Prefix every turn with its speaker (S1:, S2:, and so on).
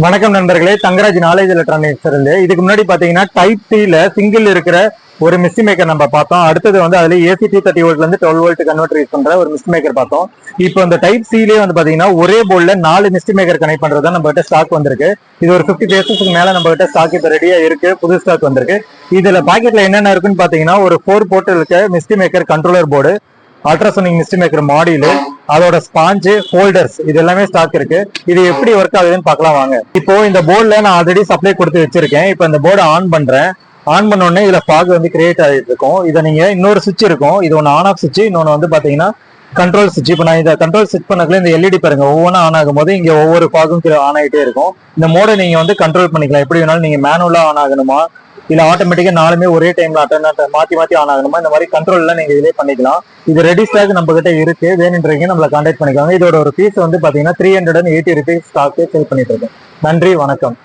S1: வணக்கம் நண்பர்களே, Thangaraj knowledge electronics இருந்து இதுக்கு முன்னாடி பாத்தீங்கன்னா டைப் சில சிங்கிள் இருக்கிற ஒரு மிஸ்டி மேக்கர் நம்ம பார்த்தோம். அடுத்தது வந்து அதுல ஏசி 230 வோல்ட்ல இருந்து 12 வோல்ட் கன்வெர்டர் யூஸ் பண்ற ஒரு மிஸ்டி மேக்கர் பார்த்தோம். இப்போ இந்த டைப் சிலே வந்து பாத்தீங்கன்னா ஒரே போர்ட்ல 4 மிஸ்டி மேக்கர் கனெக்ட் பண்றதா நம்ம கிட்ட ஸ்டாக் வந்திருக்கு. இது ஒரு 50 பேசஸ்க்கு மேல நம்ம கிட்ட ஸ்டாக் இப்ப ரெடியா இருக்கு, புது ஸ்டாக் வந்திருக்கு. இதுல பாக்கெட்ல என்னென்ன இருக்குன்னு பாத்தீங்கன்னா ஒரு 4 போர்ட் இருக்க misty maker controller board, ultrasonic misty maker module, அதோட ஸ்பாஞ்சு, ஹோல்டர்ஸ், இது எல்லாமே ஸ்டாக் இருக்கு. இது எப்படி ஒர்க் ஆகுதுன்னு பார்க்கலாம் வாங்க. இப்போ இந்த போர்டுல நான் ஆல்ரெடி சப்ளை கொடுத்து வச்சிருக்கேன். இப்போ இந்த போர்டை ஆன் பண்றேன். ஆன் பண்ண உடனே இதுல ஃபாக் வந்து கிரியேட் ஆகிட்டு இருக்கும். இதை நீங்க இன்னொரு சுவிட்ச் இருக்கும், இது ஒன்று ஆன் ஆஃப் சுவிட்ச், இன்னொன்று வந்து பாத்தீங்கன்னா கண்ட்ரோல் சுவிட்ச். இப்போ நான் இதை கண்ட்ரோல் செட் பண்ணக்குள்ள இந்த எல்இடி பாருங்க ஒவ்வொன்றும் ஆன் ஆகும் போது இங்க ஒவ்வொரு ஃபாகும் ஆன் ஆகிட்டே இருக்கும். இந்த மோடை நீங்க வந்து கண்ட்ரோல் பண்ணிக்கலாம். எப்படி வேணாலும் நீங்க மேனுவலா ஆன் ஆகணுமா இல்ல ஆட்டோமேட்டிக்கா 4மே ஒரே டைம்ல மாத்தி ஆன் ஆகணுமா, இந்த மாதிரி கண்ட்ரோல் எல்லாம் நீங்க இதே பண்ணிக்கலாம். இது ரெடி ஸ்டாக் நம்ம கிட்ட இருக்கு, வேணுன்றீங்க நம்மள கான்டாக்ட் பண்ணிக்கலாம். இதோட ஒரு ஃபீஸ் வந்து பாத்தீங்கன்னா 380 rupees ஸ்டாக் சேல் பண்ணிட்டு இருக்கேன். நன்றி, வணக்கம்.